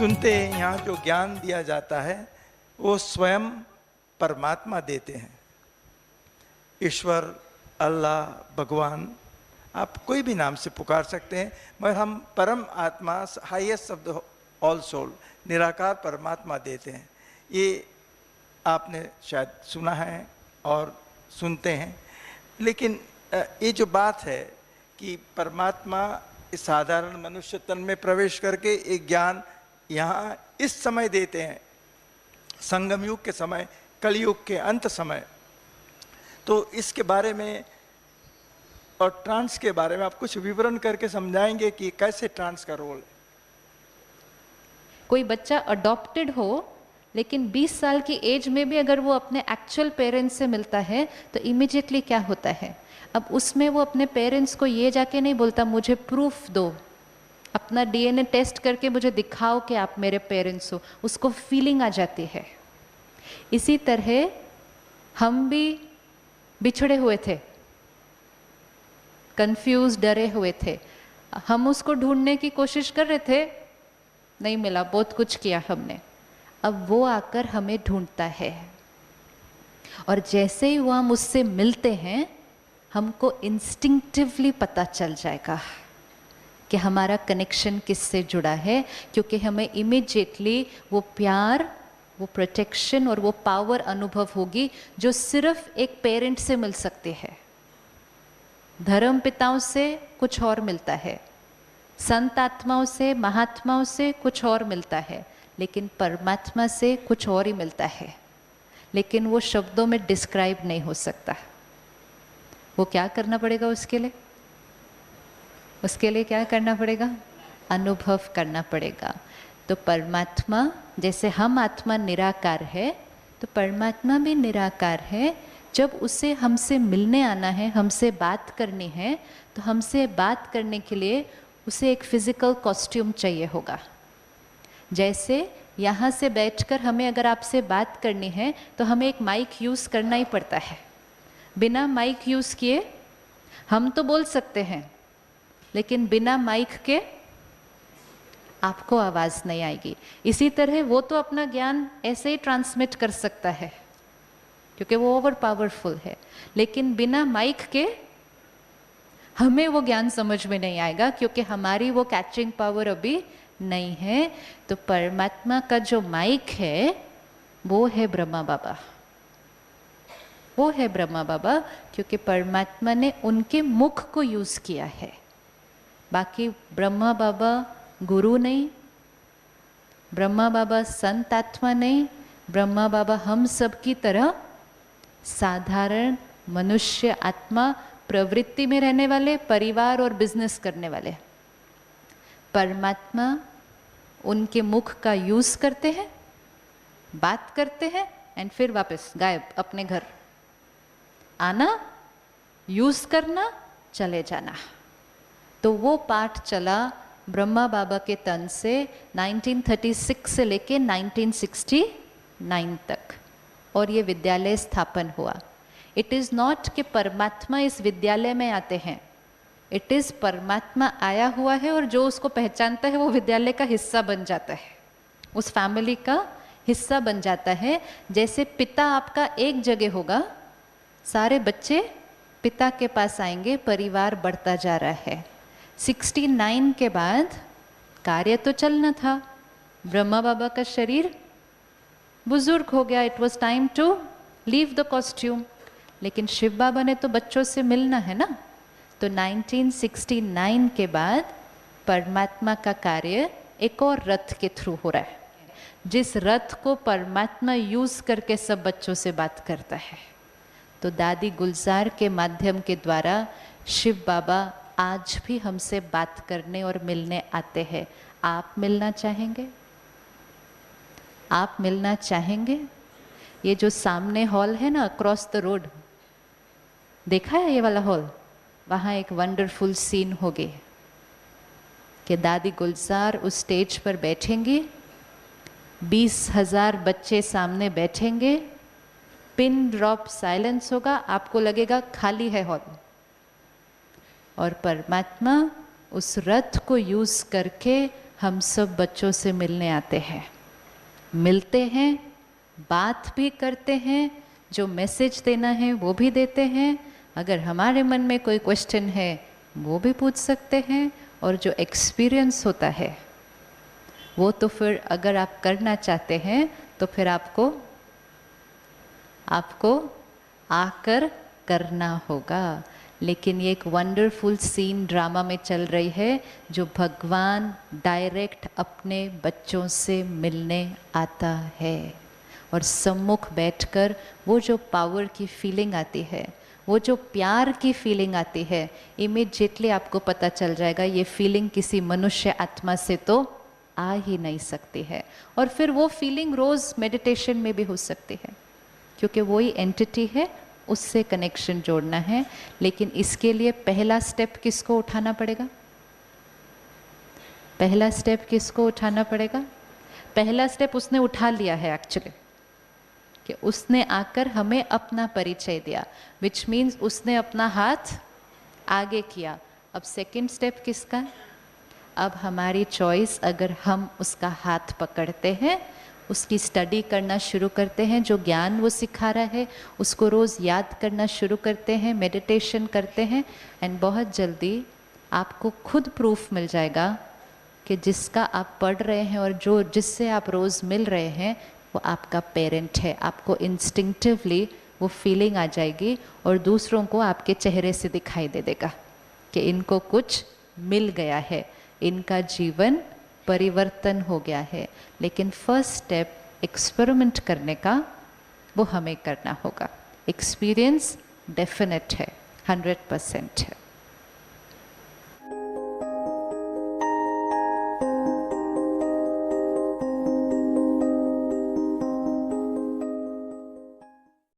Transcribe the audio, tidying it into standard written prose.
सुनते हैं यहाँ जो ज्ञान दिया जाता है वो स्वयं परमात्मा देते हैं। ईश्वर, अल्लाह, भगवान, आप कोई भी नाम से पुकार सकते हैं, मगर हम परम आत्मा, highest of the all soul, निराकार परमात्मा देते हैं। ये आपने शायद सुना है और सुनते हैं। लेकिन ये जो बात है कि परमात्मा इस साधारण मनुष्य तन में प्रवेश करके एक ज्ञान यहाँ इस समय देते हैं, संगम युग के समय, कलयुग के अंत समय, तो इसके बारे में और ट्रांस के बारे में आप कुछ विवरण करके समझाएंगे कि कैसे ट्रांस का रोल है? कोई बच्चा अडॉप्टेड हो लेकिन 20 साल की एज में भी अगर वो अपने एक्चुअल पेरेंट्स से मिलता है तो इमीडिएटली क्या होता है, अब उसमें वो अपने पेरेंट्स को ये जाके नहीं बोलता मुझे प्रूफ दो, अपना डीएनए टेस्ट करके मुझे दिखाओ कि आप मेरे पेरेंट्स हो, उसको फीलिंग आ जाती है। इसी तरह हम भी बिछड़े हुए थे, कंफ्यूज, डरे हुए थे, हम उसको ढूंढने की कोशिश कर रहे थे, नहीं मिला, बहुत कुछ किया हमने, अब वो आकर हमें ढूंढता है। और जैसे ही वो हम उससे मिलते हैं हमको इंस्टिंक्टिवली पता चल जाएगा कि हमारा कनेक्शन किससे जुड़ा है, क्योंकि हमें इमीडिएटली वो प्यार, वो प्रोटेक्शन और वो पावर अनुभव होगी जो सिर्फ एक पेरेंट से मिल सकती है। धर्म पिताओं से कुछ और मिलता है, संत आत्माओं से, महात्माओं से कुछ और मिलता है, लेकिन परमात्मा से कुछ और ही मिलता है, लेकिन वो शब्दों में डिस्क्राइब नहीं हो सकता। वो क्या करना पड़ेगा उसके लिए? उसके लिए क्या करना पड़ेगा? अनुभव करना पड़ेगा। तो परमात्मा, जैसे हम आत्मा निराकार है तो परमात्मा भी निराकार है। जब उसे हमसे मिलने आना है, हमसे बात करनी है, तो हमसे बात करने के लिए उसे एक फिजिकल कॉस्ट्यूम चाहिए होगा। जैसे यहाँ से बैठकर हमें अगर आपसे बात करनी है तो हमें एक माइक यूज़ करना ही पड़ता है। बिना माइक यूज़ किए हम तो बोल सकते हैं, लेकिन बिना माइक के आपको आवाज़ नहीं आएगी। इसी तरह वो तो अपना ज्ञान ऐसे ही ट्रांसमिट कर सकता है क्योंकि वो ओवर पावरफुल है, लेकिन बिना माइक के हमें वो ज्ञान समझ में नहीं आएगा क्योंकि हमारी वो कैचिंग पावर अभी नहीं है। तो परमात्मा का जो माइक है वो है ब्रह्मा बाबा, वो है ब्रह्मा बाबा, क्योंकि परमात्मा ने उनके मुख को यूज़ किया है। बाकी ब्रह्मा बाबा गुरु नहीं, ब्रह्मा बाबा संत आत्मा नहीं, ब्रह्मा बाबा हम सब की तरह साधारण मनुष्य आत्मा, प्रवृत्ति में रहने वाले, परिवार और बिजनेस करने वाले। परमात्मा उनके मुख का यूज़ करते हैं, बात करते हैं एंड फिर वापस गायब, अपने घर आना, यूज़ करना, चले जाना। तो वो पाठ चला ब्रह्मा बाबा के तन से 1936 से लेके 1969 तक, और ये विद्यालय स्थापन हुआ। इट इज़ नॉट कि परमात्मा इस विद्यालय में आते हैं, इट इज़ परमात्मा आया हुआ है और जो उसको पहचानता है वो विद्यालय का हिस्सा बन जाता है, उस फैमिली का हिस्सा बन जाता है। जैसे पिता आपका एक जगह होगा, सारे बच्चे पिता के पास आएंगे, परिवार बढ़ता जा रहा है। 69 के बाद कार्य तो चलना था, ब्रह्मा बाबा का शरीर बुजुर्ग हो गया, it was time to leave the costume, लेकिन शिव बाबा ने तो बच्चों से मिलना है ना। तो 1969 के बाद परमात्मा का कार्य एक और रथ के थ्रू हो रहा है, जिस रथ को परमात्मा यूज़ करके सब बच्चों से बात करता है। तो दादी गुलजार के माध्यम के द्वारा शिव बाबा आज भी हमसे बात करने और मिलने आते हैं। आप मिलना चाहेंगे? आप मिलना चाहेंगे? ये जो सामने हॉल है ना, अक्रॉस द रोड, देखा है ये वाला हॉल? वहाँ एक वंडरफुल सीन होगी कि दादी गुलजार उस स्टेज पर बैठेंगी, 20,000 बच्चे सामने बैठेंगे, पिन ड्रॉप साइलेंस होगा, आपको लगेगा खाली है हॉल, और परमात्मा उस रथ को यूज़ करके हम सब बच्चों से मिलने आते हैं, मिलते हैं, बात भी करते हैं, जो मैसेज देना है वो भी देते हैं, अगर हमारे मन में कोई क्वेश्चन है वो भी पूछ सकते हैं, और जो एक्सपीरियंस होता है वो तो फिर अगर आप करना चाहते हैं तो फिर आपको आकर करना होगा। लेकिन ये एक वंडरफुल सीन ड्रामा में चल रही है, जो भगवान डायरेक्ट अपने बच्चों से मिलने आता है, और सम्मुख बैठकर वो जो पावर की फीलिंग आती है, वो जो प्यार की फीलिंग आती है, इमीडिएटली आपको पता चल जाएगा ये फीलिंग किसी मनुष्य आत्मा से तो आ ही नहीं सकती है। और फिर वो फीलिंग रोज़ मेडिटेशन में भी हो सकती है, क्योंकि वही एंटिटी है, उससे कनेक्शन जोड़ना है। लेकिन इसके लिए पहला स्टेप किसको उठाना पड़ेगा? पहला स्टेप किसको उठाना पड़ेगा? पहला स्टेप उसने उठा लिया है एक्चुअली, कि उसने आकर हमें अपना परिचय दिया, विच मीन्स उसने अपना हाथ आगे किया। अब सेकंड स्टेप किसका? अब हमारी चॉइस, अगर हम उसका हाथ पकड़ते हैं, उसकी स्टडी करना शुरू करते हैं, जो ज्ञान वो सिखा रहा है उसको रोज़ याद करना शुरू करते हैं, मेडिटेशन करते हैं, एंड बहुत जल्दी आपको खुद प्रूफ मिल जाएगा कि जिसका आप पढ़ रहे हैं और जो जिससे आप रोज़ मिल रहे हैं वो आपका पेरेंट है। आपको इंस्टिंक्टिवली वो फीलिंग आ जाएगी, और दूसरों को आपके चेहरे से दिखाई दे देगा कि इनको कुछ मिल गया है, इनका जीवन परिवर्तन हो गया है। लेकिन फर्स्ट स्टेप एक्सपेरिमेंट करने का वो हमें करना होगा। एक्सपीरियंस डेफिनेट है, 100% है।